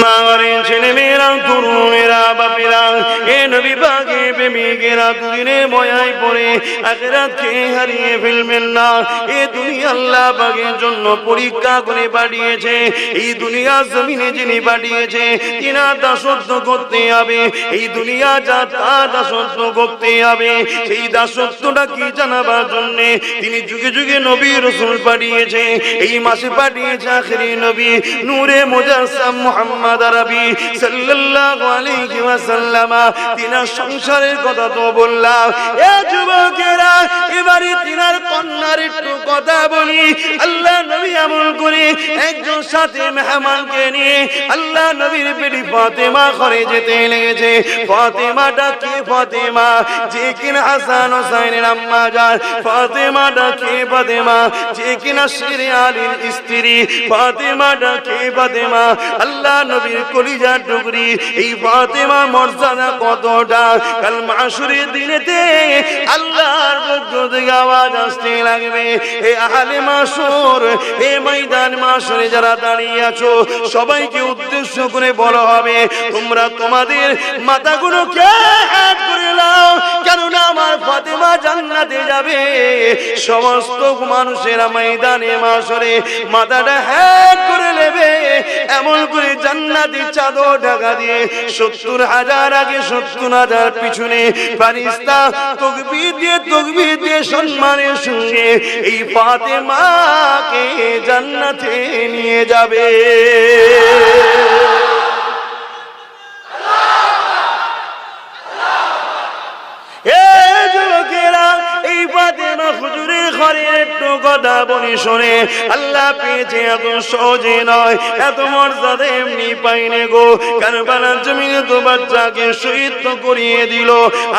মা ঘরে ছেলে মেয়েরা তরুণেরা বাপেরা এ নবী পাকে প্রেমিকেরা দুদিনে বয়ায় পড়ে আখিরাতকে হারিয়ে ফেলবেন না। এ দুনিয়া আল্লাহ পাকের জন্য পরীক্ষা করে পাঠিয়েছে। এই দুনিয়া জমিনে যিনি পাঠিয়েছে তিনার দাসত্ব করতে হবে। এই দুনিয়া যা তার দাসত্ব করতে হবে। সেই দাসত্বটা কি জানাবার জন্য তিনি যুগে যুগে নবী রাসূল পাঠিয়েছে। এই মাসে পাঠিয়েছে আখিরি নবী নূরে মুজাসসাম মুহাম্মদ আরবি সাল্লাল্লাহু আলাইহি ওয়াসাল্লাম। তিনার সংসারের কথা তো বললাম। এ যুবকেরা এবারে তিনার কন্যার একটু কথা বলি। আল্লাহ নবী আমল করে একজন সাথে মেহমানকে নিয়ে আল্লাহ নবীর বেটি ফাতেমা ঘরে যেতে লেগেছে। ফাতেমাটা কে? ফাতেমা যে কিনা হাসান হোসেনের আম্মা জান। ফাতেমাটা কে? ফাতেমা যে কিনা শিরে আলীর স্ত্রী। ফাতেমাটা কে? ফাতেমা আল্লাহ নবীর কলিজার টুকরি। এই ফাতেমা মর্যাদা কতটা! কাল মাশরের দিনেতে আল্লাহর পক্ষ থেকে আওয়াজ আসতে লাগবে, এ আহলে মাশর, এ ময়দান মাশরে যারা দাঁড়িয়ে আছো সবাইকে উদ্দেশ্য করে বলা হবে, তোমরা তোমাদের মাথাগুলোকে হাত করে নাও, কেননা আমার ফাতেমা জান্নাতে যাবে। সমস্ত মানুষেরা ময়দানে মাশরে মাথাটা হাত করে নেবে। এমন করে জান্নাতি চাদর ঢাকা দিয়ে 70,000 আগে 70,000 পিছনে ফেরেশতা তাকবীর দিয়ে সম্মানের সঙ্গে এই ফাতেমাকে জান্নাতে নিয়ে যাবে। এই ফাতেমা হুজুরের ঘরে একটু কথা বলি শোনে। আল্লাহ পেয়েছে এত সহজে নয়, এত মর্যাদা এমনি পাইনে গো। কারবালার জমিনে তো বাচ্চাকে শহীদ তো করিয়ে দিল।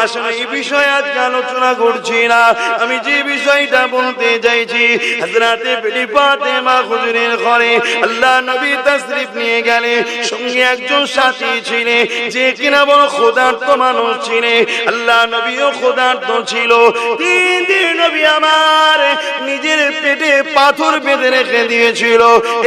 আসলে এই বিষয়ে আজকে আলোচনা করছি না। আমি যে বিষয়টা বলতে চাইছি, হযরতে বেটি ফাতেমা হুজুরের ঘরে আল্লাহ নবী তাশরীফ নিয়ে গেলে সঙ্গে একজন সাথী ছিলেন যে কিনা বড় ক্ষুধার্ত মানুষ ছিলেন। আল্লাহ নবীও ক্ষুধার্ত ছিল। 3 দিন নবী আমার নিজের পেটে পাথর বেঁধে রেখে দিয়েছিল।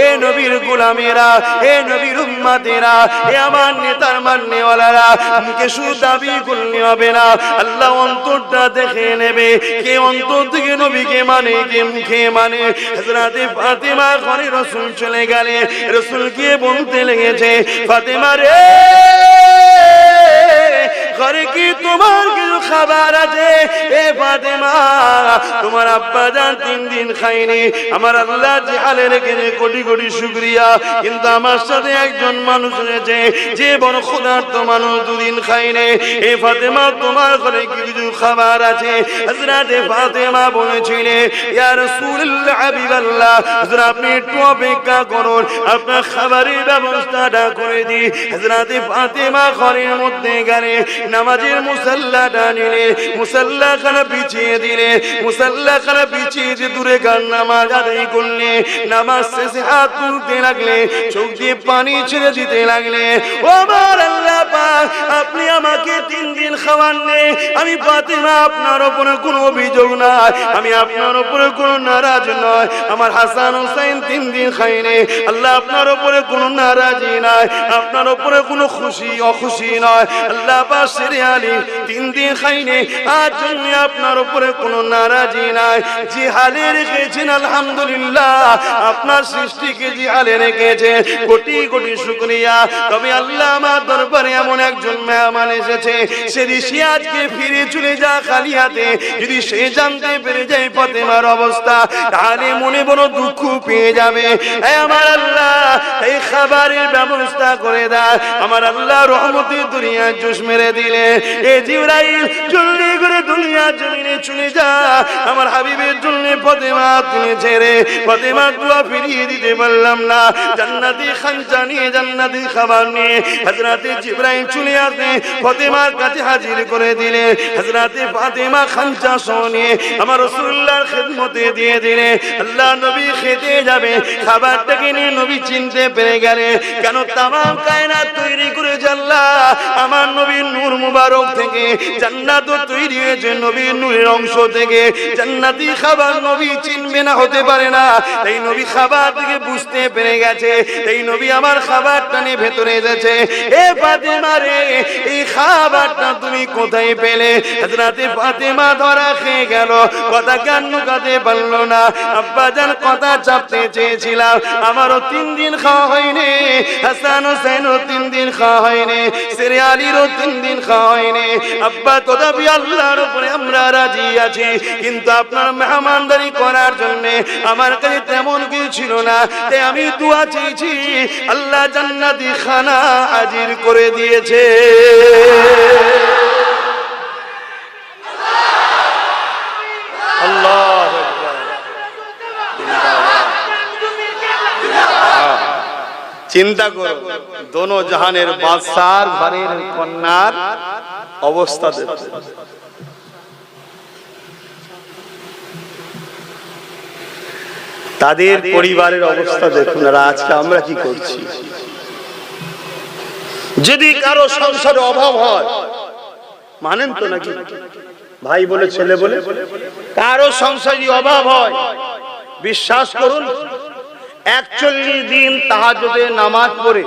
এ নবীর গোলামেরা, এ নবীর উম্মতেরা, এ আমার নেতার মাননেওয়ালারা, মুখে শুধু দাবি করলে হবে না, আল্লাহ অন্তরটা দেখে নেবে কে অন্তর থেকে নবীকে মানে, কে মুখে মানে। হযরতে ফাতেমা ঘরে রাসূল চলে গেলে রাসূল গিয়ে বলতে লেগেছে, ফাতেমা রে, ঘরে কি তোমার কিছু খাবার আছে? এ ফাতেমা, তোমার আব্বা জান 3 দিন খায়নি। আমার আল্লাহ যে হালে রেখেছে কোটি কোটি শুকরিয়া, কিন্তু আমার সাথে একজন মানুষ রয়েছে যে বড় ক্ষুধার্ত মানুষ, 2 দিন খায়নি। এ ফাতেমা, তোমার ঘরে কি কিছু খাবার আছে? হযরতে ফাতেমা বলেছিলেন, ইয়া রাসূলুল্লাহ, হাবিবাল্লাহ, হুজুর আপনি একটু অপেক্ষা করুন, আপনার খাবারের ব্যবস্থাটা করে দিই। হযরতে ফাতেমা ঘরের মধ্যে গেলে নামাজের মুসাল্লাটা নিলে, মুসাল্লাখানা বিছিয়ে দিলে, মুসাল্লাখানা বিছিয়ে দিয়ে দূরে গান নামাজ আদায় করলে, নামাজ শেষে হাত তুলতে লাগলে, চোখ দিয়ে পানি ছেড়ে দিতে লাগলে। ও আমার আল্লাহ পাক, আপনি আমাকে 3 দিন খাওয়াননি। আমি ফাতেমা আপনার উপরে কোনো অভিযোগ নাই, আমি আপনার উপরে কোনো নারাজ নয়। আমার হাসান হোসেন 3 দিন খায়নি। আল্লাহ আপনার উপরে কোনো নারাজি নাই, আপনার উপরে কোনো খুশি অখুশি নয়। আল্লাহ পাক শিরে আলী 3 দিন খায়নি, আজ জন্য আপনার উপরে কোনো নারাজি নাই। যে হালে রেখেছেন আলহামদুলিল্লাহ, আপনার সৃষ্টিকে যে হালে রেখেছেন কোটি কোটি শুকরিয়া। তবে আল্লাহ আমার দরবারে এমন একজন মেহমান এসেছে, যদি সে আজকে ফিরে চলে যা খালি হাতে, যদি সে জানতে পেরে যায় ফাতেমার অবস্থা, তাহলে মনে বড় দুঃখ পেয়ে যাবে। আমার আল্লাহ এই খাবারের ব্যবস্থা করে দেয়। আমার আল্লাহ রহমতের দুনিয়ায় জোশ মেরে দিলে, এ জিবরাইল জলদি করে দুনিয়া জমিনে চলে যা, আমার হাবিবের জন্য ফাতেমা তুমি ছেড়ে। ফাতেমা দোয়া ফিরিয়ে দিতে পারলাম না। জান্নাতি খানচা নিয়ে, জান্নাতি খাবার নিয়ে হযরতে জিবরাইল চলে আসে, ফাতেমার কাছে হাজির করে দিলে। হযরতে ফাতেমা খানচা শুনে আমার রাসূলুল্লাহর খিদমতে দিয়ে দিলে। আল্লাহ নবী খেতে যাবে, খাবারটাকে নিয়ে নবী চিনতে পেরে গেলে, কেন তামাম কায়নাত তৈরি করে আল্লাহ আমার নবীর নূর নূর মুবারক থেকে, জান্নাত তৈরি হয়েছে নবীর নূরের অংশ থেকে। জান্নাতি খাবার নবী চিনবে না, হতে পারে না। তাই নবী খাবার থেকে বুঝতে পেরে গেছে, তাই নবী আমার খাবারটা নিয়ে ভেতরে এসেছে। এ ফাতেমা রে, এই খাবারটা তুমি কোথায় পেলে? হযরতে ফাতেমা ধরা খেয়ে গেল, কথা কান লুকাতে পারলো না। আব্বাজান কথা চাপতে চেয়েছিলাম, আমারও 3 দিন খাওয়া হয়নি, হাসান হোসেনও 3 দিন খাওয়া হয়নি, সেরে আলীরও 3 দিন খাওয়া হয়নি। আব্বা তথাপি আল্লাহর উপরে আমরা রাজি আছি, কিন্তু আপনার মেহমানদারি করার জন্য আমার কাছে তেমন কিছু ছিল না, তাই আমি দোয়া চেয়েছি, আল্লাহ জান্নাতি খানা হাজির করে দিয়েছে। আল্লাহ চিন্তা করো, দোনো জাহানের বাদশার ঘরের কন্যার অবস্থা দেখো। তাদের পরিবারের অবস্থা দেখুন, আর আজকে আমরা কি করছি। যদি কারো সংসারে অভাব হয়, মানেন তো নাকি ভাই বলে ছেলে বলে, কারো সংসারে অভাব হয়, বিশ্বাস করুন 41 দিন তাহাজ্জুদের নামাজ পড়ে,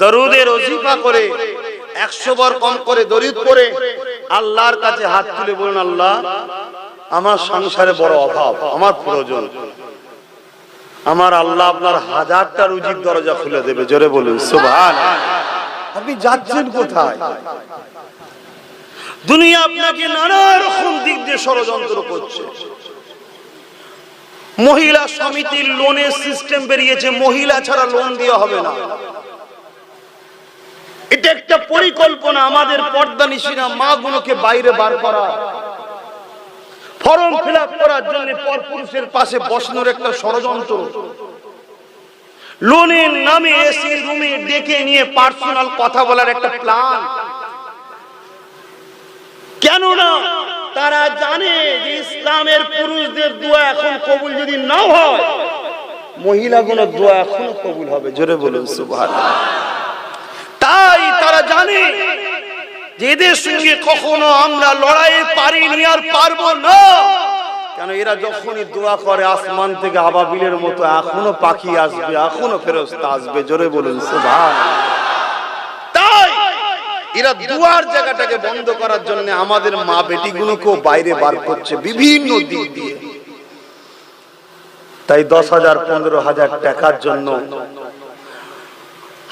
দরুদের ওজিফা করে, 100 বার কম করে দরুদ পড়ে আল্লাহর কাছে হাত তুলে বলুন, আল্লাহ আমার সংসারে বড় অভাব, আমার প্রয়োজন, আমার আল্লাহ আপনার 1000টা রুজির দরজা খুলে দেবে। জোরে বলুন সুবহানাল্লাহ। আপনি যাচ্ছেন কোথায়? দুনিয়া আপনাকে নানা রকম দিক দিয়ে ষড়যন্ত্র করছে। মহিলা সমিতির লোনের সিস্টেম বেরিয়েছে, মহিলা ছাড়া লোন দেওয়া হবে না। এটা একটা পরিকল্পনা, আমাদের পর্দানিশীরা মা গুলোকে বাইরে বার করা, ফর্ম ফিল আপ করার জন্য পরপুরুষের পাশে বসানোর একটা ষড়যন্ত্র। লোনের নামে এসি রুমে ডেকে নিয়ে পার্সোনাল কথা বলার একটা প্ল্যান। কেননা তারা জানে যে ইসলামের পুরুষদের দোয়া এখন কবুল যদি না হয়, মহিলাগুলোর দোয়া এখনো কবুল হবে। জোরে বলুন সুবহানাল্লাহ। তাই তারা জানে যে এদের সঙ্গে কখনো আমরা লড়াই পারিনি আর পারবো না। কেন এরা যখনই দোয়া করে আসমান থেকে আবাবিলের মতো এখনো পাখি আসবে, এখনো ফেরেশতা আসবে। জোরে বলুন সুবহানাল্লাহ। তাই এরা দুয়ার জায়গাটাকে বন্ধ করার জন্য আমাদের মা বেটিগুলোকেও বাইরে বার করছে বিভিন্ন দিক দিয়ে। তাই 10,000 15,000 টাকার জন্য,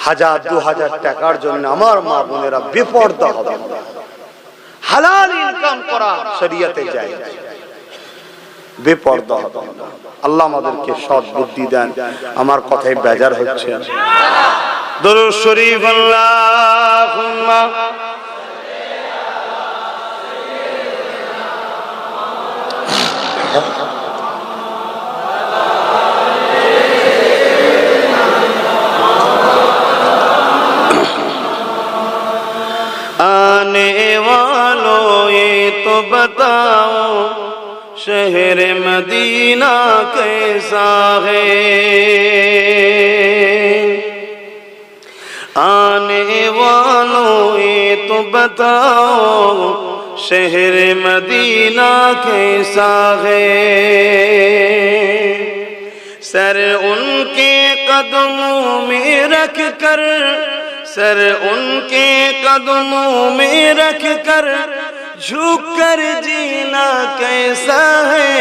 1000 2000 টাকার জন্য আমার মা বোনেরা বেপরদা হবে। হালাল ইনকাম করা শরীয়তে জায়েজ, বেপরদা হবে। আল্লাহ আমাদেরকে সৎ বুদ্ধি দেন। আমার কথায় বেজার হচ্ছে? দরুদ শরীফ আল্লাহুম্মা आने वालों ये तो बताओ शहर मदीना कैसा है, आने वालों ये तो बताओ शहर मदीना कैसा है। सर उनके कदमों में रख कर, सर उनके कदमों में रख कर झुक कर जीना कैसा है।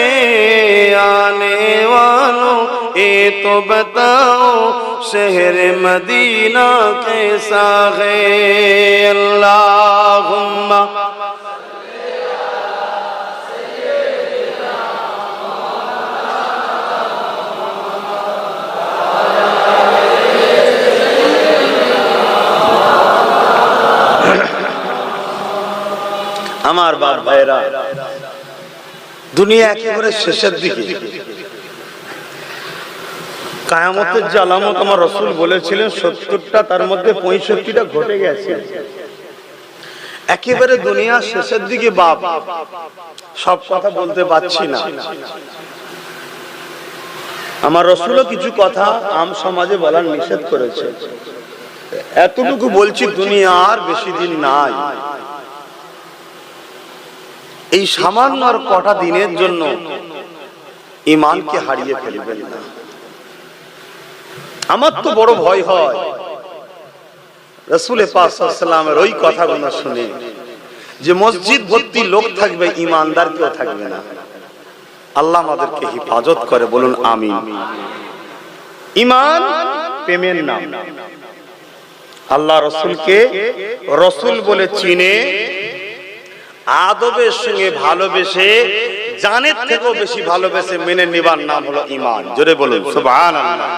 आने वालों ये तो बताओ शहर मदीना कैसा है। अल्लाहुम्मा আমার বাপ ভাইরা, দুনিয়া একেবারে শেষের দিকে। কিয়ামতের যে আলামত আমার রাসূল বলেছিলেন 70টা, তার মধ্যে 65টা ঘটে গেছে। একেবারে দুনিয়া শেষের দিকে বাপ, সব কথা বলতে পারছি না। আমার রাসূলও কিছু কথা আম সমাজে বলার নিষেধ করেছে। এতটুকু বলছি, দুনিয়া আর বেশি দিন নাই। এই সামান্য আর কটা দিনের জন্য ঈমানকে হারিয়ে ফেলবেন না। আমার তো বড় ভয় হয় রাসূল পাক সাল্লাল্লাহু আলাইহি ওয়াসাল্লামের ওই কথাগুলো শুনে, যে মসজিদ ভর্তি লোক থাকবে, ঈমানদার কেউ থাকবে না। আল্লাহ আমাদেরকে হেফাজত করে, বলুন আমিন। ঈমান প্রেমের নাম। আল্লাহ রাসূলকে রাসূল বলে চিনে, আদবের সঙ্গে ভালোবেসে, জানের থেকেও বেশি ভালোবেসে মেনে নেবার নাম হলো ঈমান। জোরে বলুন সুবহানাল্লাহ।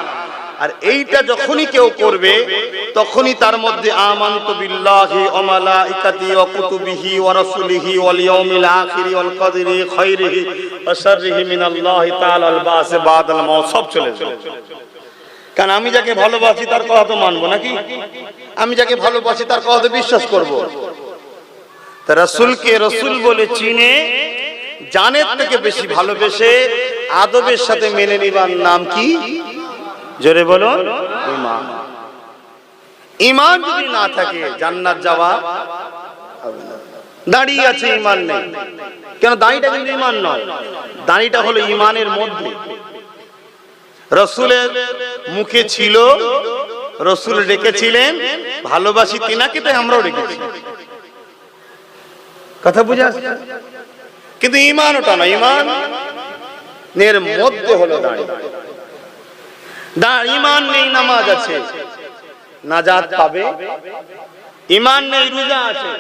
আর এইটা যখনই কেউ করবে, তখনই তার মধ্যে আমানতু বিল্লাহি ওয়া মালাইকাতিহি ওয়া কুতুবিহি ওয়া রাসূলিহি ওয়াল ইয়াউমিল আখিরি ওয়াল কদরি খাইরিহি ওয়া শাররিহি মিনাল্লাহি তাআলা আল বাস বাদাল মাউত সব চলে যাবে। কারণ আমি যাকে ভালোবাসি তার কথা তো মানবো নাকি? আমি যাকে ভালোবাসি তার কথা তো বিশ্বাস করব। তা রাসূলকে রাসূল বলে চিনে, জানের থেকে বেশি ভালোবেসে, আদবের সাথে মেনে নিবার নাম কি? জোরে বলুন ঈমান। ঈমান যদি না থাকে জান্নাত যাওয়া হবে না। দাঁড়িয়ে আছে, ঈমান নেই। কেন? দাঁড়িটা কিন্তু ঈমান নয়, দাঁড়িটা হলো ঈমানের মধ্যে। রাসূলের মুখে ছিল, রাসূল রেখেছিলেন ভালোবাসি তিনাকে, তাই আমরাও রেখেছি। কথা বুঝা? কিন্তু ঈমান ওটা না, ঈমান এর মধ্যে হলো দাঁড়ি। ঈমান নেই নামাজ আছে, নাজাত পাবে। ঈমান নেই রোজা আছে,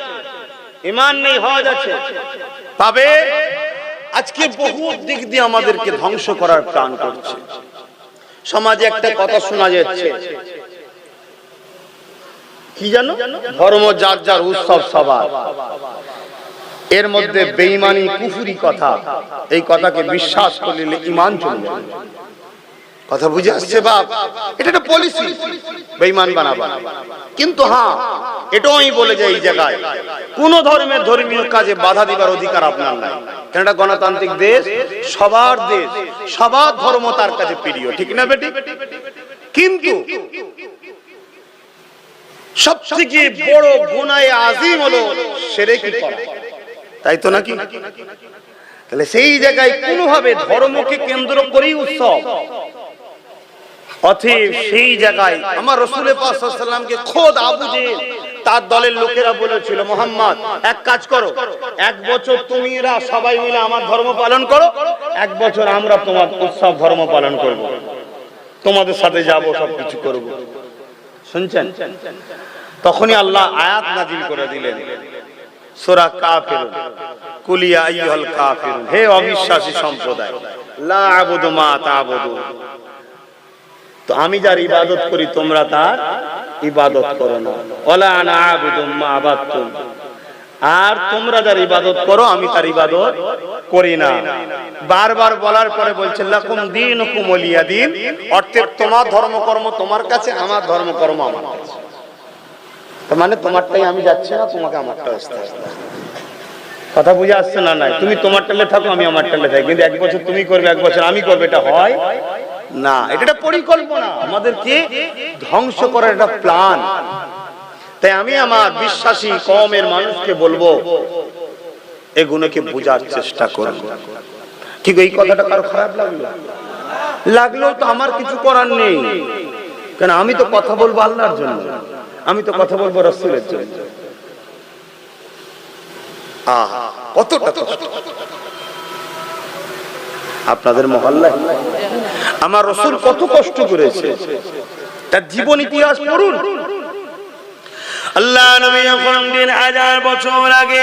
ঈমান নেই হজ আছে, পাবে। আজকে বহু দিক দিয়ে আমাদেরকে ধ্বংস করার প্ল্যান করছে। সমাজে একটা কথা শোনা যাচ্ছে, কি জানো? ধর্ম যার যার, উৎসব সবার। এর মধ্যে বেঈমানি কুফরি কথা, এই কথাকে বিশ্বাস করলে ঈমান চলে যাবে। কথা বুঝে আসছে বাপ? এটা একটা পলিসি, বেঈমান বানাবা। কিন্তু হ্যাঁ, এটাও আমি বলে যাই, এই জায়গায় কোন ধর্মের ধর্মীয় কাজে বাধা দিবার অধিকার আপনার নাই। কারণ এটা গণতান্ত্রিক দেশ, সবার দেশ, সবার ধর্ম তার কাছে প্রিয়, ঠিক না বেটি? কিন্তু সবথেকে বড় গুনাহে আযীম হলো শিরকি করা, তাই তো নাকি? তাহলে সেই জায়গায় কোনোভাবে ধর্মকে কেন্দ্র করেই উৎসব, অতএব সেই জায়গায় আমার রাসূল পাক সাল্লাল্লাহু আলাইহি ওয়াসাল্লামকে খোদ আবু জেহেল তার দলের লোকেরা বলেছিল, মুহাম্মদ এক কাজ করো, এক বছর তুমিরা সবাই মিলে আমার ধর্ম পালন করো, এক বছর আমরা তোমার উৎসব ধর্ম পালন করব, তোমাদের সাথে যাব, সবকিছু করব। শুনছেন? তখনই আল্লাহ আয়াত নাযিল করে দিলেন, সূরা কাফিরুন, কুল ইয়া আইয়ুহাল কাফিরুন, হে অবিশ্বাসী সম্প্রদায়, লা আ'বুদু মা তা'বুদুন, তো আমি যার ইবাদত করি তোমরা তার ইবাদত করো না, ওয়ালা আনা আ'বুদু মা আবাদতুম, আর তোমরা যার ইবাদত করো আমি তার ইবাদত করি না। বারবার বলার পরে বলছেন লাকুম দীনুকুম ওয়ালিয়া দীন, অর্থাৎ তোমার ধর্মকর্ম তোমার কাছে, আমার ধর্মকর্ম আমার কাছে। তার মানে তোমারটাই আমি যাচ্ছি না, তোমাকে আমারটা আসতে আসতে। কথা বুঝে আসছে না? নাই, তুমি তোমার টালে থাকো, আমি আমার টালে থাকি, কিন্তু এক বছর তুমি করবে, এক বছর আমি করবে, এটা হয় না। এটা একটা পরিকল্পনা, আমাদেরকে ধ্বংস করার একটা প্ল্যান। তাই আমি আমার বিশ্বাসী কওমের মানুষকে বলবো, এগুলোকে বোঝার চেষ্টা করুন। ঠিক এই কথাটা কারো খারাপ লাগলো তো আমার কিছু করার নেই, কারণ আমি তো কথা বলবো আল্লাহর জন্য, আমি তো কথা বলবো রাসূলের জন্য। কতটা আপনাদের মহল্লায় আমার রাসূল কত কষ্ট করেছে, তার জীবন ইতিহাস পড়ুন। আল্লাহ নবী যখন 1000 বছর আগে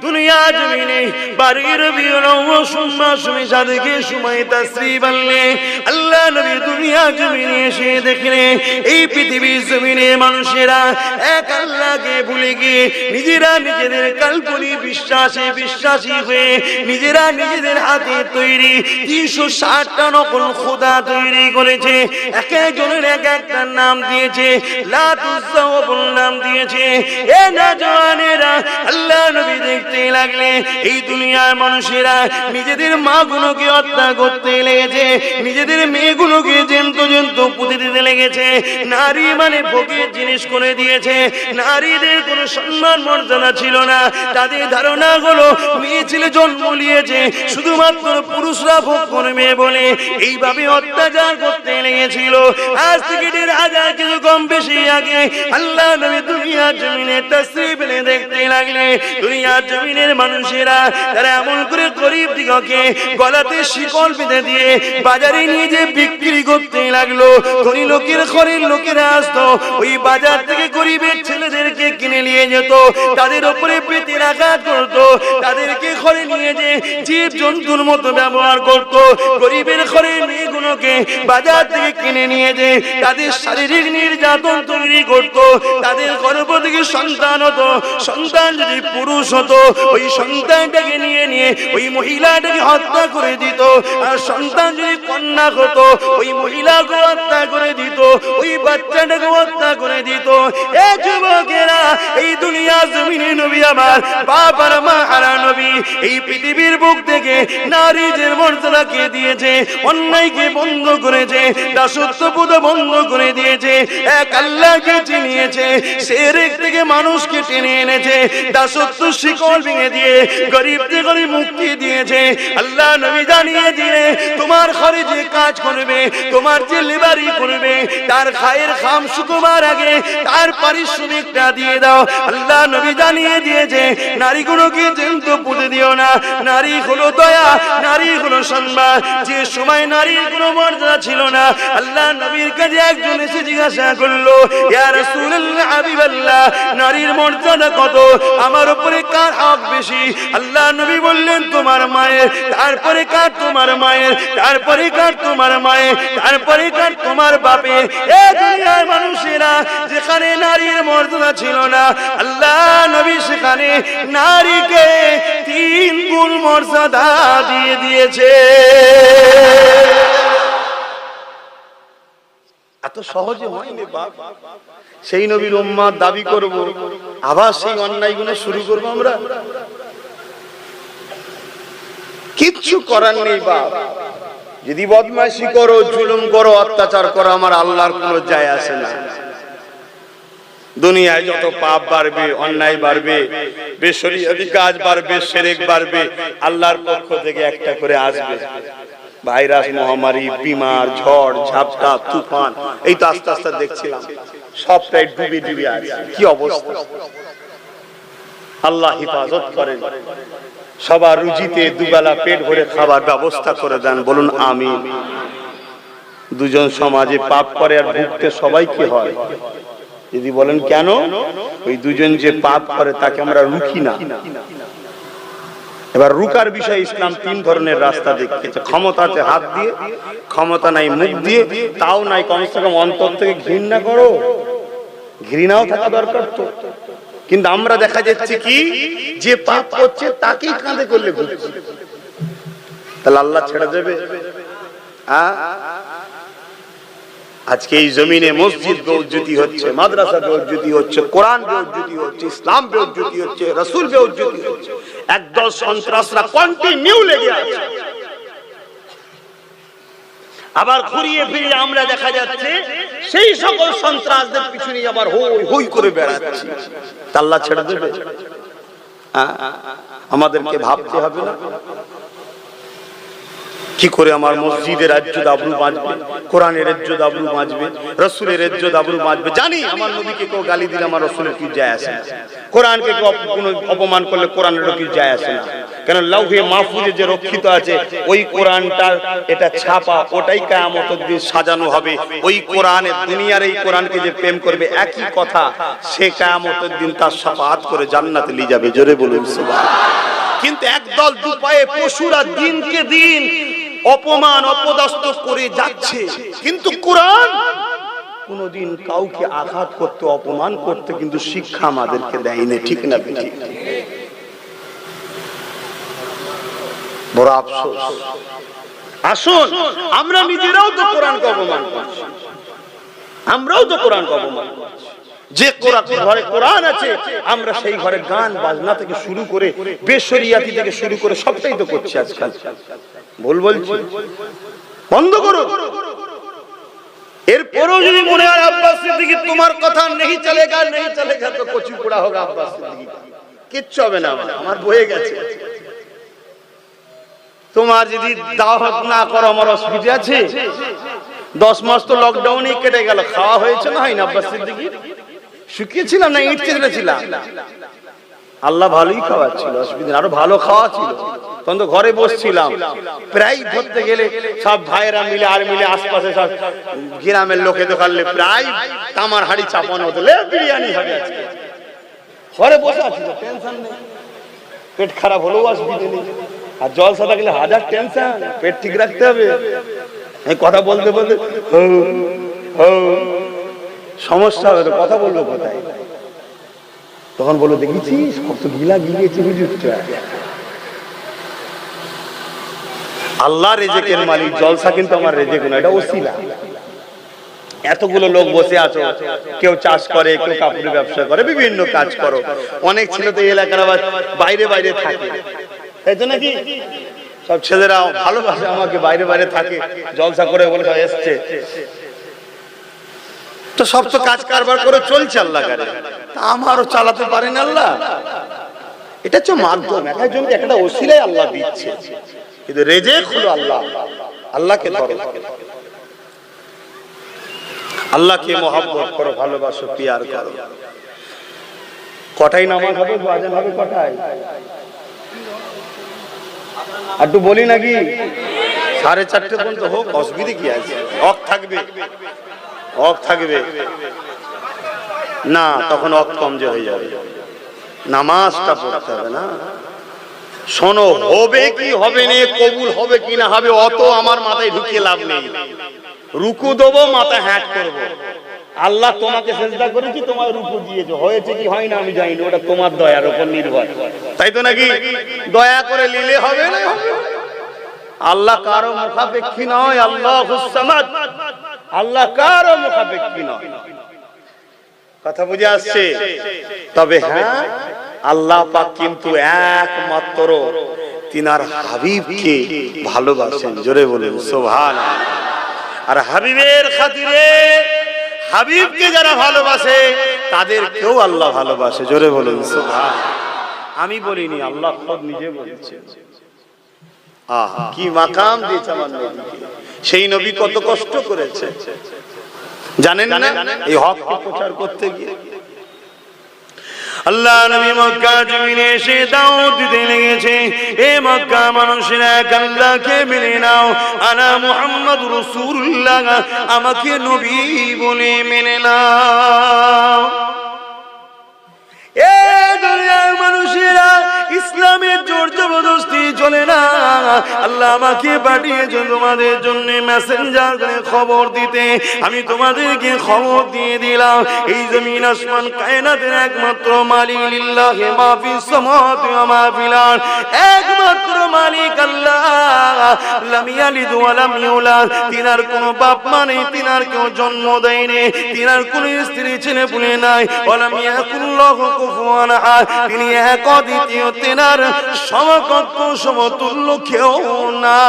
দুনিয়া জমিনে বারোই রবিউল আউয়াল মাসে সাদেকে সময় তাশরীফ আনলেন, আল্লাহ নবী দুনিয়া জমিনে এসে দেখলেন এই পৃথিবীর জমিনে মানুষেরা এক আল্লাহকে ভুলে গিয়ে নিজেরা নিজেদের কাল্পনিক বিশ্বাসে বিশ্বাসী হয়ে নিজেরা নিজেদের হাতে তৈরি 360টা নকল খোদা তৈরি করেছে। এক একজনের এক একটা নাম দিয়েছে, লাত উজ্জা নাম দিয়েছে। এ নওজওয়ানেরা, আল্লাহ নবী দেখতে লাগলে এই দুনিয়ার মানুষেরা নিজেদের মাগুলোকে হত্যা করতে লেগেছে, নিজেদের মেয়েগুলোকে জ্যান্ত জ্যান্ত পুঁতে দিতে লেগেছে। নারী মানে ফকির অগৌরবের জিনিস করে দিয়েছে। নারীদের কোনো সম্মান মর্যাদা ছিল না। তাদের ধারণা হলো মেয়ে ছেলে জন্ম নিয়েছে শুধুমাত্র পুরুষরা ভোগ করবে বলে এইভাবে অত্যাচার করতে লেগেছিল। আজ থেকে 1000 কিছু কম বেশি আগে আল্লাহ নবী দুনিয়ার জমিনে তাশরীফ এনে দেখতে লাগলে দুনিয়ার জমিনের মানুষেরা তারা এমন করে গরিব দিগকে গলাতে শিকল বেঁধে দিয়ে বাজারে নিয়ে যে বিক্রি করতে লাগলো। ধনী লোকের ঘরের লোকেরা আসতো, ওই বাজার থেকে গরিবের ছেলেদেরকে কিনে নিয়ে যেত, তাদের উপরে পেটের আঘাত করতো, তাদেরকে ঘরে নিয়ে যে জীব জন্তুর মতো ব্যবহার করতো। গরিবের ঘরের মেয়েগুলোকে বাজার থেকে কিনে নিয়ে যে তাদের শারীরিক নির্যাতন তৈরি করতো। তাদের গর্ভ থেকে সন্তান হতো, সন্তান যদি পুরুষ হতো ওই সন্তানটাকে নিয়ে নিয়ে ওই মহিলাটাকে হত্যা করে দিত। আর সন্তান যদি কন্যা হতো ওই মহিলাকে হত্যা করে দিত, ওই বাচ্চাটাকে হত্যা করে দিত। এ যুবকেরা, এই দুনিয়া জমিনে নবী আমার বাবার মা হারা নবী এই পৃথিবীর বুক থেকে নারীদের মর্যাদাকে দিয়েছে, অন্যায়কে বন্ধ করেছে, দাসত্ববোধ বন্ধ করে দিয়েছে, এক আল্লাহকে চিনিয়েছে, শিরক থেকে মানুষকে টেনে এনেছে, দাসত্ব শিকল ভেঙে দিয়ে গরিবদের ঘরে মুক্তি দিয়েছে। আল্লাহ নবী জানিয়ে দিয়ে তোমার ঘরে যে কাজ করবে, তোমার যে লেবারি করবে, তার খায়ের খাম শুকোবার আগে তার পারিশ্রমিকটা দিয়ে দাও। আল্লাহ নবী জানিয়ে দিয়েছে নারীগুলোকে জ্যান্ত পুঁতে দিও না। নারী হলো দয়া, নারী হলো সম্মান। যে সময় নারীর কোনো মর্যাদা ছিল না, আল্লাহ নবীর কাছে একজন এসে জিজ্ঞাসা করলো, ইয়া রাসূলুল্লাহ হাবিবাল্লাহ, নারীর মর্যাদা কত, আমার উপরে কার হক বেশি? আল্লাহ নবী বললেন তোমার মায়ের, তারপরে কার তোমার মায়ের, তারপরে কার তোমার মায়ের, তারপরে কার তোমার বাপের। এই দুনিয়ার মানুষেরা যেখানে নারীর মর্যাদা ছিল না, আল্লাহ নবী সেখানে নারীকে 3 গুণ মর্যাদা দিয়ে দিয়েছে। এত সহজে হয়নি বাপ। সেই নবীর উম্মত দাবি করব, আবার সেই অন্যায়গুলো শুরু করব আমরা। কিচ্ছু করার নেই বাপ। যদি বদমাইশি করো, জুলুম করো, অত্যাচার করো, আমার আল্লাহর কোনো যায় আসে না। দুনিয়ায় যত পাপ বাড়বে, অন্যায় বাড়বে, বেশরিয়াতি কাজ বাড়বে, শিরক বাড়বে, আল্লাহর পক্ষ থেকে একটা করে আসবে ভাইরাস, মহামারী, বিমার, ঝড় ঝাপটা, তুফান। এই তো আস্তে আস্তে দেখছিলাম সবটাই ডুবে ডুবে আছে। কি অবস্থা! আল্লাহ হিফাজত করেন, সবার রুজিতে দুবেলা পেট ভরে খাবার ব্যবস্থা করে দেন, বলুন আমিন। দুজন সমাজে পাপ করে আর ভুগতে সবাই কি হয়? যদি বলেন কেন? ওই দুজন যে পাপ করে তাকে আমরা রুখি না। এবার রুকার বিষয় ইসলাম 3 ধরনের রাস্তা দেখিয়েছে। ক্ষমতা আছে হাত দিয়ে, ক্ষমতা নাই মুখ দিয়ে, তাও নাই কমসে কম অন্তর থেকে ঘৃণা করো। ঘৃণাও থাকা দরকার তো। কিন্তু আমরা দেখা যাচ্ছে কি, যে পাপ করছে তাকেই কাঁধে করলে ঘুরছে। তাহলে আল্লাহ ছেড়ে দেবে? আজকে এই জমিনে মসজিদ বেউজ্জতি হচ্ছে, মাদ্রাসা বেউজ্জতি হচ্ছে, কোরআন বেউজ্জতি হচ্ছে, ইসলাম বেউজ্জতি হচ্ছে, রাসূল বেউজ্জতি হচ্ছে। একদল সন্ত্রাসরা কন্টিনিউ লেগে আছে। আবার ঘুরিয়ে ফিরিয়ে আমরা দেখা যাচ্ছে সেই সকল সন্ত্রাসদের পিছনে আবার হই হই করে বেড়াচ্ছে। আল্লাহ ছেড়ে দেবে? আমাদেরকে ভাবতে হবে না কি করে আমার মসজিদের ইজ্জত আবরু বাঁচবে, কোরআনের ইজ্জত আবরু বাঁচবে, রাসূলের ইজ্জত আবরু বাঁচবে। জানি আমার নবীকে কেউ গালি দিলে আমার রাসূলের কি যায় আসে না, কোরআনকে কেউ কোনো অপমান করলে কোরআনের কি যায় আসে না। কেন লাউহে মাহফুজে যে রক্ষিত আছে ওই কোরআনটা, এটা ছাপা, ওটাই কিয়ামতের দিন সাজানো হবে। ওই কোরআনের, দুনিয়ার এই কোরআনকে যে প্রেম করবে একই কথা, সে কিয়ামতের দিন তার শাফাআত করে জান্নাতে নিয়ে যাবে। জোরে বলুন সুবহানাল্লাহ। কিন্তু একদল দুপায়ে পশুরা দিনকে দিন অপমান অপদস্থ করে যাচ্ছে, কিন্তু কোরআন কোনদিন কাউকে আঘাত করতে, অপমান করতে কিন্তু শিক্ষা আমাদেরকে দেয়নি। ঠিক না? ঠিক। বড় আফসোস। আসুন, আমরা নিজেরাও তো কোরআনকে অপমান করছি, আমরাও তো কোরআনকে অপমান করছি। যে ঘরে কোরআন আছে আমরা সেই ঘরে গান বাজনা থেকে শুরু করে বেশরিয়াতি থেকে শুরু করে সবটাই তো করছি আজকাল। ভুল বলছি? বন্ধ করো। এরপরেও যদি মনে হয় আব্বাস সিদ্দিকী তোমার কথা নেই চলেগা তো কচি পোড়া হোক আব্বাস সিদ্দিকী, কিচ্ছু হবে না, আমার বয়ে গেছে। তোমার যদি দাওয়াত না করো আমার অসুবিধা আছে? 10 মাস তো লকডাউনে কেটে গেল, খাওয়া হয়েছে না হয় না আব্বাস সিদ্দিকী? শুকিয়েছিলাম না ইট চেলেছিলাম? আল্লাহ ভালোই খাওয়াচ্ছিল, অসুবিধা, আরো ভালো খাওয়া ছিল। তখন তো ঘরে বসছিলাম, প্রায় ধরতে গেলে সব ভাইয়েরা মিলে আর মিলে আশপাশে সব গ্রামের লোকে দোকানলে প্রায় তামার হাড়ি চাপানো হতো, বিরিয়ানি হবে আজকে। ঘরে বসে আছি, টেনশন নেই, পেট খারাপ হলেও অসুবিধা নেই। আর জলসা থাকলে হাজার টেনশন, পেট ঠিক রাখতে হবে। এই কথা বলতে বলতে সমস্যা হবে, তো কথা বলবো কোথায়? তখন বলো, দেখেছিস কত গিলা গিলিয়েছি হুজুরটা। আল্লাহ রেজেকের মালিক, জলসা কিন্তু আমার রেজেক না, এটা ওসিলা। এতগুলো লোক বসে আছো, কেউ চাষ করে, কেউ কাপড়ের ব্যবসা করে, বিভিন্ন কাজ করো। অনেক ছেলে তো এলাকার আবার বাইরে বাইরে থাকে, তাই তো নাকি? সব ছেলেরা ভালোবাসে আমাকে, বাইরে বাইরে থাকে, জলসা করে বলে সব এসছে। তো সব তো কাজ কারবার করে চলছে আল্লাহ কারে, আমারও চালাতে পারেন আল্লাহ। এটা হচ্ছে মাধ্যম, এক একজনকে একটা ওসিলাই আল্লাহ দিচ্ছে, কিন্তু রেজেক হলো আল্লাহ। আল্লাহকে ধরো, আল্লাহকে মহব্বত করো, ভালোবাসো, পিয়ার করো। কটাই নামাজ হবে, আজান হবে কটায়? একটু বলি নাকি 4:30 পর্যন্ত হোক, অসুবিধা কি আছে? অক থাকবে, অক থাকবে না, তখন অক কমজোর হয়ে যাবে, নামাজটা পড়তে হবে না। শোনো, হবে কি হবে না, কবুল হবে কি না হবে, অত আমার মাথায় ঢুকিয়ে লাভ নেই। রুকু দেবো, মাথা হ্যাট করবো। আল্লাহ তোমাকে সেজদা করেছি, তোমার রুকু দিয়েছে, হয়েছে কি হয় না আমি জানি না, ওটা তোমার দয়ার উপর নির্ভর, তাই তো নাকি? দয়া করে নিলে হবে না। আল্লাহ কারো মুখাপেক্ষী নয়, আল্লাহুস সামাদ, আল্লাহ কারো মুখাপেক্ষী নয়। কথা বুঝে আসছে? তবে হ্যাঁ, আল্লাহ পাক কিন্তু একমাত্র তিনার হাবিবকে ভালোবাসেন, জোরে বলুন সুবহানাল্লাহ। আর হাবিবের খাতিরে, হাবিবকে যারা ভালোবাসে তাদেরকেও আল্লাহ ভালোবাসে, জোরে বলুন সুবহানাল্লাহ। আমি বলিনি, আল্লাহ খোদ নিজে বলেছে। আহা, কি মাকাম দিয়েছে আমার নবীকে। সেই নবী কত কষ্ট করেছে জানেন না, এই হককে প্রচার করতে গিয়ে। আল্লাহ নবী মক্কা জমিনে এসে দাওয়াত দিতে লেগেছে, এ মক্কা মানুষেরা আল্লাহকে মেনে নাও, আনা মুহাম্মাদুর রাসূলুল্লাহ, আমাকে নবী বলে মেনে নাও। এ দুনিয়ার মানুষেরা, ইসলামের জোর জবরদস্তি চলে না। আল্লাহ আমাকে পাঠিয়েছে তোমাদের জন্য মেসেঞ্জার করে খবর দিতে। আমি তোমাদেরকে খবর দিয়ে দিলাম, এই জমিন আসমান কায়নাতের একমাত্র মালিক লিল্লাহি মা ফিস সামাওয়াতি ওয়া মা ফিল আরদ, একমাত্র মালিক আল্লাহ। লাম ইয়ালিদ ওয়া লাম ইউলাদ, তিনার কোনো বাপ মা নেই, তিনার কেউ জন্ম দেয়নি, তিনার কোনো স্ত্রী ছেলে পুলে নাই। ওয়া লাম ইয়াকুল্লাহু কুফুয়ান আহাদ, তিনি এক অদ্বিতীয়, তিনার সমকক্ষ সমতুল্য কেউ না।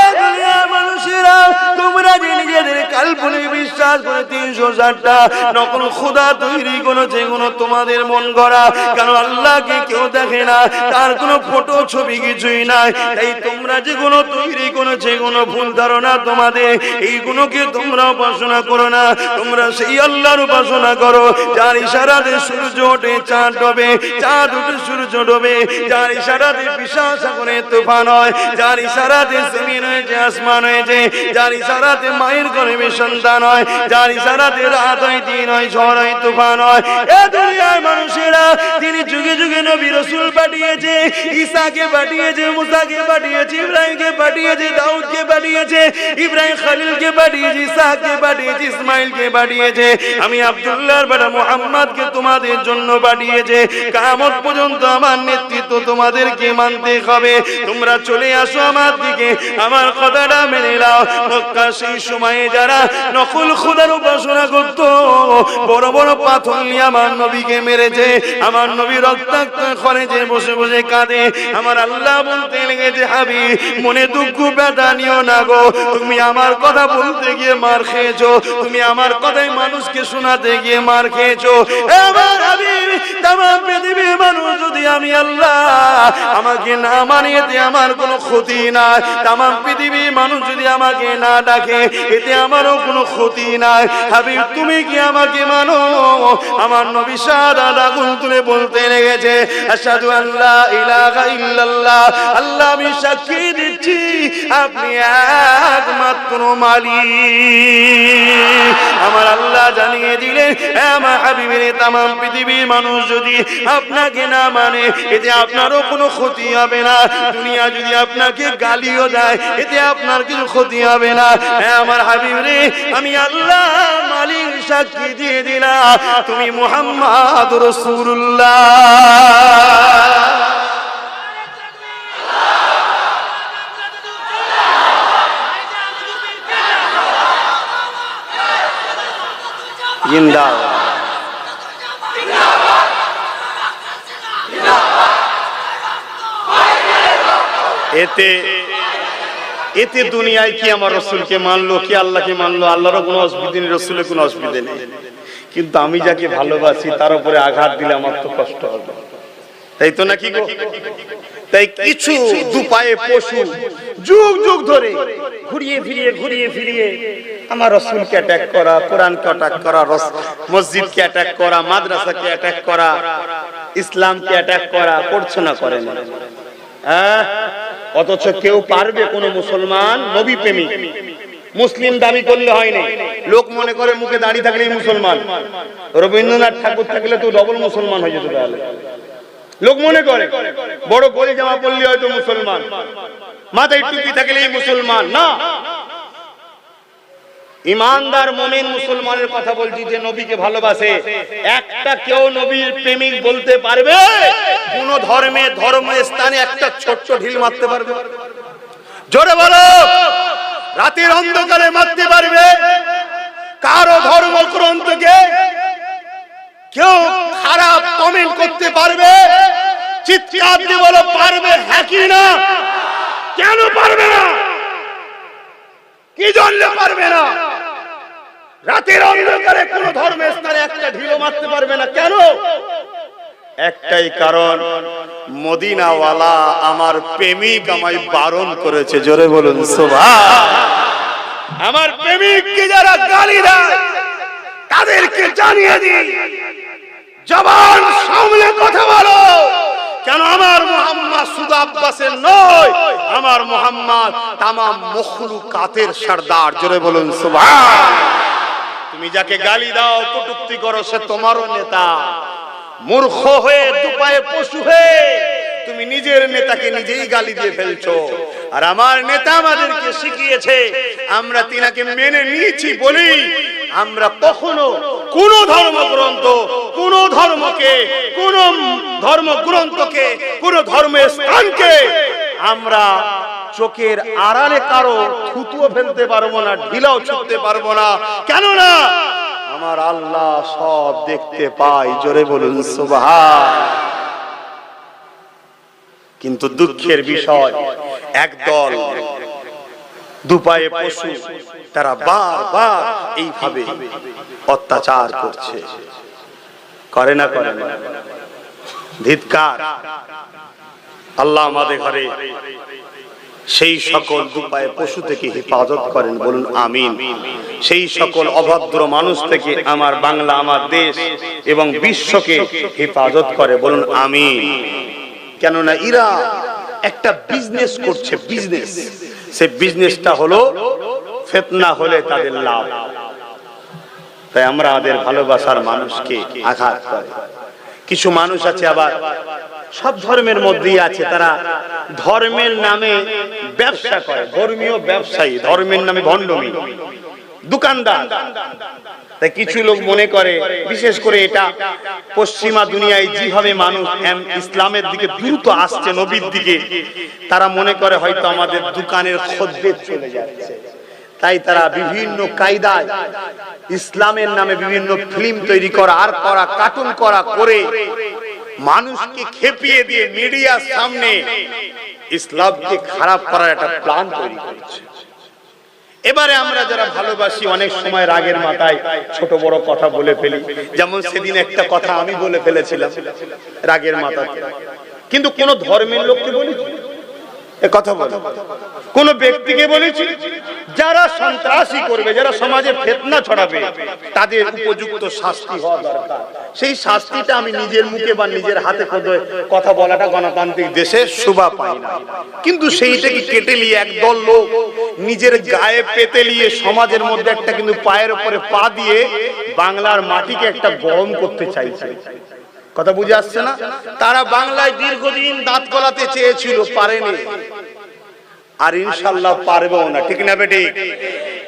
এ দুনিয়ার মানুষেরা, তোমরা যে নিজেদের কাল্পনিক বিশ্বাস করে 360টা নকল খোদা তৈরি করেছে, কোনো তোমাদের মন গড়া, কারণ আল্লাহকে কেউ দেখে না, তার কোনো ফটো ছবি কিছুই নাই। তাই তোমরা যেগুলো তৈরি করেছে, কোনো ভুল ধারণা তোমাদের, এইগুলোকে তোমরা উপাসনা করো না। তোমরা সেই আল্লাহর উপাসনা করো যার ইশারাতে সূর্য ওঠে, চাঁদ ডোবে, চাঁদ উঠে সূর্য ডোবে, যার ইশারাতে বিশাল সাগরে তুফান হয়, যার ইশারাতে জমিন হয়েছে, আসমান হয়েছে, যার ইশারাতে মায়ের গর্ভে সন্তান হয়, যার ইশারাতে রাত হয়, দিন হয়, ঝড় হয়, তুফান হয়। এ দুনিয়ার মানুষেরা, তিনি যুগে যুগে নবী রাসূল পাঠিয়েছে, ঈসাকে পাঠিয়েছে, মুসাকে পাঠিয়েছে, ইব্রাহিমকে পাঠিয়েছে, দাউদকে পাঠিয়েছে, ইব্রাহিম খলিলকে পাঠিয়েছে, ইসাকে পাঠিয়েছে, ইসমাইলকে পাঠিয়েছে। আমি আব্দুল্লাহর বেটা মুহাম্মদকে তোমাদের জন্য পাঠিয়েছে। কিয়ামত পর্যন্ত আমার নেতৃত্ব তোমাদেরকে মানতে হবে। তোমরা চলে আসো আমার দিকে, আমার কথাটা মেনে নাও। মক্কা সেই সময়ে যারা নকল খোদার উপাসনা করত, বড় বড় পাথর নিয়ে আমার নবীকে মেরেছে। আমার নবী রক্তাক্ত খরেজে বসে বসে কাঁদে। আমার আল্লাহ বলতে লেগেছে, হাবিব মনে দুঃখ ব্যথা নিও না গো, তুমি আমার কথা বলতে গিয়ে মার খেয়েছো, তুমি আমার কথাই মানুষকে শোনাতে গিয়ে মার খেয়েছো। আমার হাবিব তামাম পৃথিবীর মানুষ যদি আমি আল্লাহ আমাকে না মানে এতে আমার কোনো ক্ষতি নাই, তামাম পৃথিবীর মানুষ যদি আমাকে না ডাকে এতে আমারও কোনো ক্ষতি নাই। হাবিব তুমি কি আমাকে মানো? আমার নবী সাদা আগুন তুলে বলতে লেগেছে, আশহাদু আল্লা ইলাহা ইল্লাল্লাহ, আল্লাহ আমি সাক্ষী দিচ্ছি আপনি একমাত্র মালিক। আমার আল্লাহ জানিয়ে দিলেন, আমার হাবিবের তামাম পৃথিবীর মানুষ যদি আপনাকে না মানে এতে আপনারও কোনো ক্ষতি হবে না। দুনিয়া যদি আপনাকে গালিও দেয় এতে আপনার কিছু ক্ষতি হবে না। আমার হাবিব রে, আমি আল্লাহ মালিক সাক্ষী দিয়ে দিলাম তুমি মুহাম্মদ রাসূলুল্লাহ। জিন্দাবাদ। এতে এতে দুনিয়ায় কি আমার রসুলকে মানলো, কি আল্লাহকে মানলো, আল্লাহরও কোনো অসুবিধা নেই, রসুলের কোনো অসুবিধা নেই। কিন্তু আমি যাকে ভালোবাসি তার উপরে আঘাত দিলে আমার তো কষ্ট হবে, তাই তো নাকি গো? তাই কিছু দুপায়ে পশু যুগ যুগ ধরে ঘুরিয়ে ফিরিয়ে আমার রসুলকে অ্যাটাক করা, কোরআনকে অ্যাটাক করা, মসজিদকে অ্যাটাক করা, মাদ্রাসাকে অ্যাটাক করা, ইসলামকে অ্যাটাক করা, করছে না, করে না? অথচ কেউ পারবে, কোন মুসলমান নবী প্রেমিক মুসলিম দাবি করলে হয় না। লোক মনে করে মুখে দাড়ি থাকলেই মুসলমান, রবীন্দ্রনাথ ঠাকুর থাকলে তো ডবল মুসলমান হয়ে যেত। তাহলে লোক মনে করে বড় গলি জামা পরলে হয়তো মুসলমান, মাথায় টুপি থাকলেই মুসলমান না। ইমানদার মুমিন মুসলমানের কথা বলছি, যে নবীকে ভালোবাসে, একটা কেউ নবীর প্রেমিক বলতে পারবে? কোন ধর্মে ধর্মস্থানে একটা ছোট্ট ঢিল মারতে পারবে? জোরে বলো। রাতের অন্ধকারে মারতে পারবে? কারো ধর্মগ্রন্থকে কেউ খারাপ কমেন্ট করতে পারবে? চিৎকার দিয়ে বলো, পারবে? হ্যাঁ কি না? কেন পারবে না? কি জন্য পারবে না? রাতের অন্ধকারে কোন ধর্মের স্থানে একটা ঢিল মারতে পারবে না, কেন? একটাই কারণ, মদিনাওয়ালা আমার প্রেমিক আমায় বারণ করেছে। জোরে বলুন সুবহান। আমার প্রেমিককে যারা গালি দেয় তাদেরকে জানিয়ে দিই, জবান সামলে কথা বলো। কেন? আমার মুহাম্মদ শুধু আব্বাসের নয়, আমার মুহাম্মদ তামাম মখলুকাতের সরদার। জোরে বলুন সুবহান। তুমি যাকে গালি দাও, কটূক্তি করো, সে তোমারও নেতা। মূর্খ হয়ে, দুপায়ে পশু হয়ে তুমি নিজের নেতাকে নিজেই গালি দিয়ে ফেলছো। আর আমার নেতা আমাদেরকে শিখিয়েছে, আমরা তিনাকে মেনে নিয়েছি বলি আমরা কখনো কোন ধর্মগ্রন্থ, কোন ধর্মকে, কোন ধর্মগ্রন্থকে, কোন ধর্মের স্থানকে আমরা চোখের আড়ালে কারো থুতুও ফেলতে পারবো না, ঢিলাও ছুঁতে পারবো না। কেননা আমার আল্লাহ সব দেখতে পায়। জোরে বলুন সুবহান। কিন্তু দুঃখের বিষয়, একদল দুপায়ে পশু তারা বারবার এইভাবে অত্যাচার করছে, করে না? করে না? ধিক্কার। আল্লাহ আমাদের ঘরে সেই সকল দুপায়ে পশু থেকে হেফাজত করেন, বলুন আমিন। সেই সকল অভদ্র মানুষ থেকে আমার বাংলা, আমার দেশ এবং বিশ্বকে হেফাজত করে, বলুন আমিন। কেননা এরা একটা বিজনেস করছে, বিজনেস। সে বিজনেসটা হলো ফিতনা হলে তাদের লাভ। তাই আমরা আমাদের ভালোবাসার মানুষকে আঘাত করে। কিছু মানুষ আছে আবার সব ধর্মের মধ্যেই আছে, তারা ধর্মের নামে ব্যবসা করে, ধর্মীয় ব্যবসায়ী, ধর্মের নামে ভণ্ডমি, দোকানদার। তাই কিছু লোক মনে করে, বিশেষ করে এটা পশ্চিমা দুনিয়ায় যেভাবে মানুষ ইসলামের দিকে দ্রুত আসছে, নবীর দিকে, তারা মনে করে হয়তো আমাদের দোকানের খদ্দের চলে যাচ্ছে, তাই তারা বিভিন্ন কায়দায় ইসলামের নামে বিভিন্ন ফিল্ম তৈরি করা আর করা, কার্টুন করা করে মানুষকে খেপিয়ে দিয়ে মিডিয়ার সামনে ইসলামকে খারাপ করার একটা প্ল্যান তৈরি করছে। এবারে আমরা যারা ভালোবাসি অনেক সময় রাগের মাথায় ছোট বড় কথা বলে ফেলি। যেমন সেদিন একটা কথা আমি বলে ফেলেছিলাম রাগের মাথায়, কিন্তু কোন ধর্মের লোককে বলেছি এ কথা বলে, কোন ব্যক্তিকে বলেছি? যারা সন্ত্রাসী করবে, যারা সমাজে ফিতনা ছড়াবে, তাদের উপযুক্ত শাস্তি হওয়া দরকার। সেই শাস্তিটা আমি নিজের মুখে বা নিজের হাতে খোদে কথা বলাটা গণতান্ত্রিক দেশে শোভা পাই না, কিন্তু সেইটাকে কেটে নিয়ে একদল লোক নিজের গায়ে পেতে নিয়ে সমাজের মধ্যে একটা কিন্তু পায়ের উপরে পা দিয়ে বাংলার মাটিকে একটা গরম করতে চাইছে। কথা বুঝে আসছে না? তারা বাংলায় দীর্ঘদিন দাঁত গলাতে চেয়েছিল, পারেনি, আর ইনশাআল্লাহ পারবেও না। ঠিক না বেটি?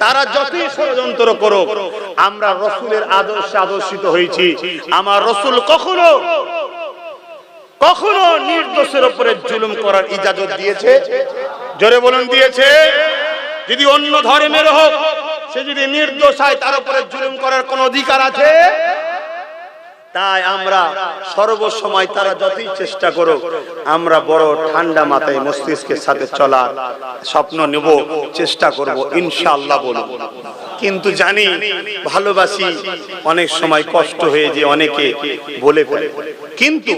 তারা যতই ষড়যন্ত্র করুক, আমরা রাসূলের আদর্শে আদর্শিত হয়েছি। আমার রাসূল কখনো কখনো নির্দোষের উপরে জুলুম করার ইজাজত দিয়েছে? জোরে বলুন, দিয়েছে? যদি অন্য ধর্মের হোক, সে যদি নির্দোষ হয়, তার উপরে জুলুম করার কোন অধিকার আছে? তাই আমরা সর্বসময় তারা যতই চেষ্টা করো, আমরা বড় ঠান্ডা মাথায় মস্তিষ্কের সাথে চলার স্বপ্ন নেব, চেষ্টা করব ইনশাআল্লাহ বলব। কিন্তু জানি ভালোবাসি, অনেক সময় কষ্ট হয়ে যে অনেকে বলে ফেলে। কিন্তু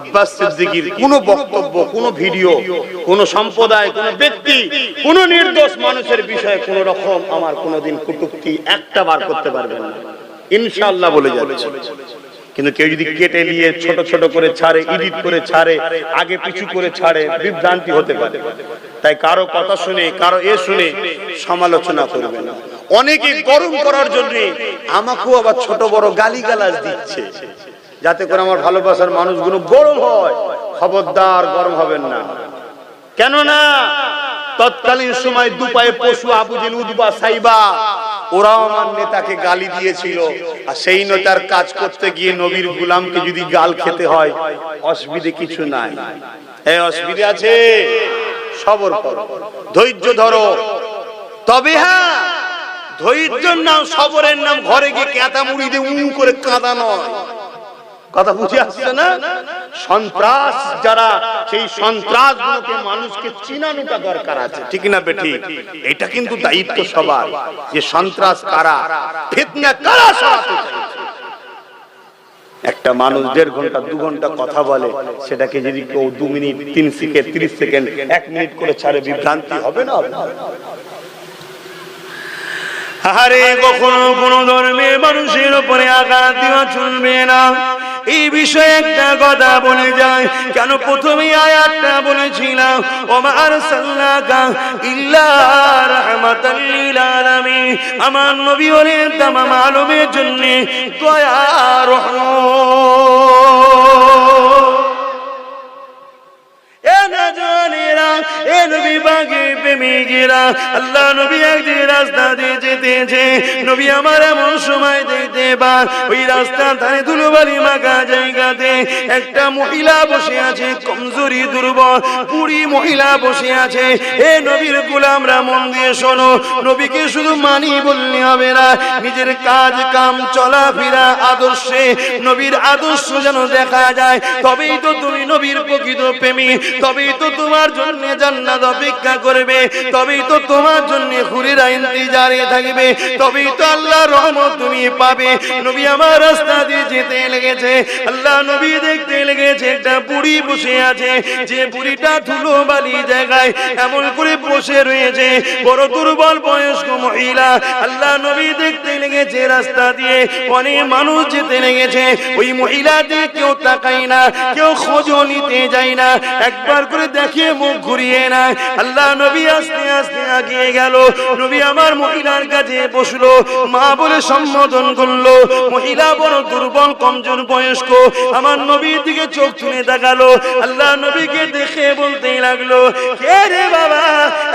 আব্বাস সিদ্দিকীর কোন বক্তব্য, কোন ভিডিও, কোন সম্প্রদায়, কোন ব্যক্তি, কোন নির্দোষ মানুষের বিষয়ে কোন রকম আমার কোনদিন কটূক্তি একটা বার করতে পারবেন না, ইনশাআল্লাহ বলে যাচ্ছে। কিন্তু কেউ যদি কেটে নিয়ে ছোট ছোট করে ছাড়ে, এডিট করে ছাড়ে, আগে পিছু করে ছাড়ে, বিভ্রান্তি হতে পারে। তাই কারো কথা শুনে, কারো শুনে সমালোচনা করবে না। অনেকে গরম করার জন্য আমাকেও আবার ছোট বড় গালিগালাজ দিচ্ছে, যাতে করে আমার ভালোবাসার মানুষগুলো গরম হয়। খবরদার গরম হবেন না। কেননা তৎকালীন সময় দুপায়ে পশু আবু জেল, উতবা, সাইবা, ওরাও আমার নেতাকে গালি দিয়েছিল। আর সেই নেতার কাজ করতে গিয়ে নবীর গোলামকে যদি গাল খেতে হয়, অসুবিধে কিছু নাই। এই অসুবিধা আছে? সবর করো, ধৈর্য ধরো। তবে হ্যাঁ, ধৈর্যের নাম, সবরের নাম ঘরে গিয়ে কেতা মুড়ি দিয়ে উম করে কাঁদা নয়। কথা বুঝে আসছে না? সন্ত্রাস যারা, সেই সন্ত্রাসগুলোকে মানুষকে চিনানোটা দরকার আছে। ঠিক না বেটি? এটা কিন্তু দায়িত্ব সবার, যে সন্ত্রাস কারা, ফিতনা কারা সরাতে চাইছে। একটা মানুষ 1.5 ঘন্টা 2 ঘন্টা কথা বলে, সেটাকে যদি কেউ 2 মিনিট 3 সেকেন্ড 30 সেকেন্ড 1 মিনিট করে ছাড়ে, বিভ্রান্তি হবে না? আরে কখনো কোন ধর্মের মানুষের উপরে আঘাত দেওয়া চলবে না। এই বিষয়ে একটা কথা বলে যায়, কেন প্রথমে আয়াতটা বলেছিলাম, ওমা আরসালনাকা ইল্লা রাহমাতাল লিল আলামিন। আমার নবী হলেন তামাম আলমের জন্য দয়া, রহমত। আল্লাহ নবী একদিন রাস্তা দিয়ে যেতেছে, নবী আমার এমন সময় দেখতে পান, ওই রাস্তার ধারে ধুলোবালি মাখা জায়গাতে একটা মহিলা বসে আছে, কমজোরি, দুর্বল, বুড়ি মহিলা বসে আছে। এ নবীর গোলামরা মন দিয়ে শোনো, নবীকে শুধু মানি বললে হবে না, নিজের কাজ কাম চলাফেরা আদর্শে নবীর আদর্শ যেন দেখা যায়। তবেই তো তুমি নবীর প্রকৃত প্রেমী, তবেই তো তোমার জন্য জান্নাত অপেক্ষা করবে, তবেই তো তোমার জন্য হুরিরা ইন্তজারে থাকবে, তবেই তো আল্লাহর রহমত তুমি পাবে। নবী আমার রাস্তা দিয়ে যেতে লেগেছে, আল্লাহ নবী দেখতে লেগেছে একটা বুড়ি বসে আছে, যে বুড়িটা ধুলোবালি জায়গায় এমন করে বসে রয়েছে, বড় দুর্বল বয়স্ক মহিলা। আল্লাহ নবী দেখতে লেগেছে রাস্তা দিয়ে অনেক মানুষ যেতে লেগেছে, ওই মহিলা দিয়ে কেউ তাকায় না, কেউ খোঁজও নিতে যায় না, একবার করে দেখে মুখ ঘুরিয়ে না। আল্লাহ নবী আস্তে আস্তে এগিয়ে গেল, নবী আমার মহিলার কাছে বসলো, মা বলে সম্বোধন করলো। মহিলা বড় দুর্বল, কমজোর বয়স্ক, আমার নবীর দিকে চোখ তুলে তাকালো। আল্লাহ নবীকে দেখে বলতেই লাগলো, কে রে বাবা,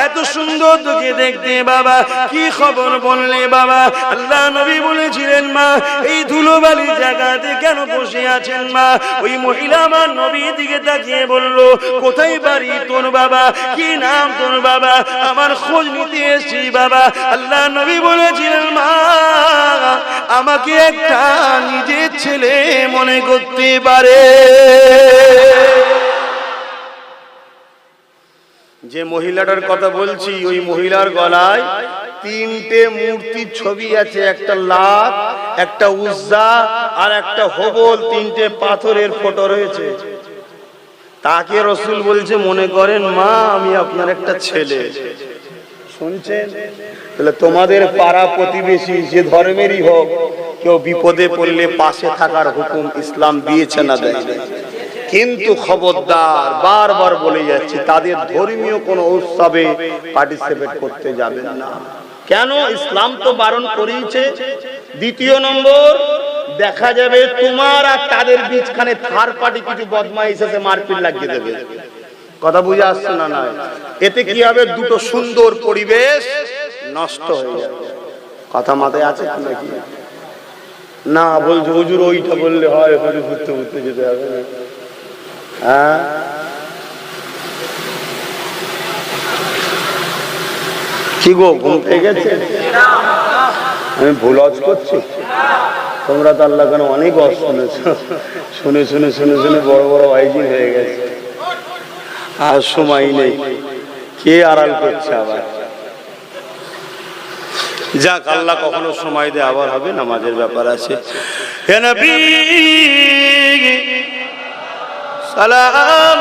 এত সুন্দর তোকে দেখতে বাবা, কি খবর বললে বাবা? আল্লাহ নবী বলেছিলেন, মা এই ধুলোবালি জায়গাতে কেন বসে আছেন মা? ওই মহিলা আমার নবীর দিকে তাকিয়ে বলল, কোথায় বাড়ি তোর বাবা, কি নাম তোর বাবা? আমার খোঁজ নিতে এসেছি বাবা। আল্লাহ নবী বলেছিলেন মা আমাকে একটা নিজের ছেলে মনে করতে পারে। যে মহিলাটার কথা বলছি ওই মহিলার গলায় 3টে মূর্তির ছবি আছে, একটা লাত, একটা উজ্জা আর একটা হবল, 3টে পাথরের ফটো রয়েছে। তাকে রসুল বলছে মনে করেন মা আমি আপনার একটা ছেলে। শুনছেন? তাহলে তোমাদের পাড়া প্রতিবেশী যে ধর্মেরই হোক কেউ বিপদে পড়লে পাশে থাকার হুকুম ইসলাম দিয়েছে না দেয়? কিন্তু খবরদার, বারবার বলে যাচ্ছি, তাদের ধর্মীয় কোনো উৎসবে পার্টিসিপেট করতে যাবেন না। কেন? ইসলাম তো বারণ করেছে। দ্বিতীয় নম্বর, দেখা যাবে তোমার আর তাদের মাঝখানে থার্ড পার্টি কিছু বদমাইশ এসে মারপিট লাগিয়ে দেবে। কথা বুঝে আসছে না? না, এতে কি হবে? দুটো সুন্দর পরিবেশ নষ্ট হয়ে যাবে। কথা মাথায় আছে নাকি? না বলছে হুজুর ওইটা বললে হয়, হুজুর ঘুরতে ঘুরতে যেতে হবে। হ্যাঁ, কি গো ঘুম পেয়ে গেছে? আমি ভুল আজ করছি? তোমরা তো আল্লাহ কেন অনেক অজ শুনেছ, শুনে শুনে শুনে শুনে বড় বড় আইজি হয়ে গেছে। আর সময় নেই, কে আড়াল করছে আবার? যাক, আল্লাহ কখনো সময় দেয়, আবার হবে, নামাজের ব্যাপার আছে। হে নবী সালাম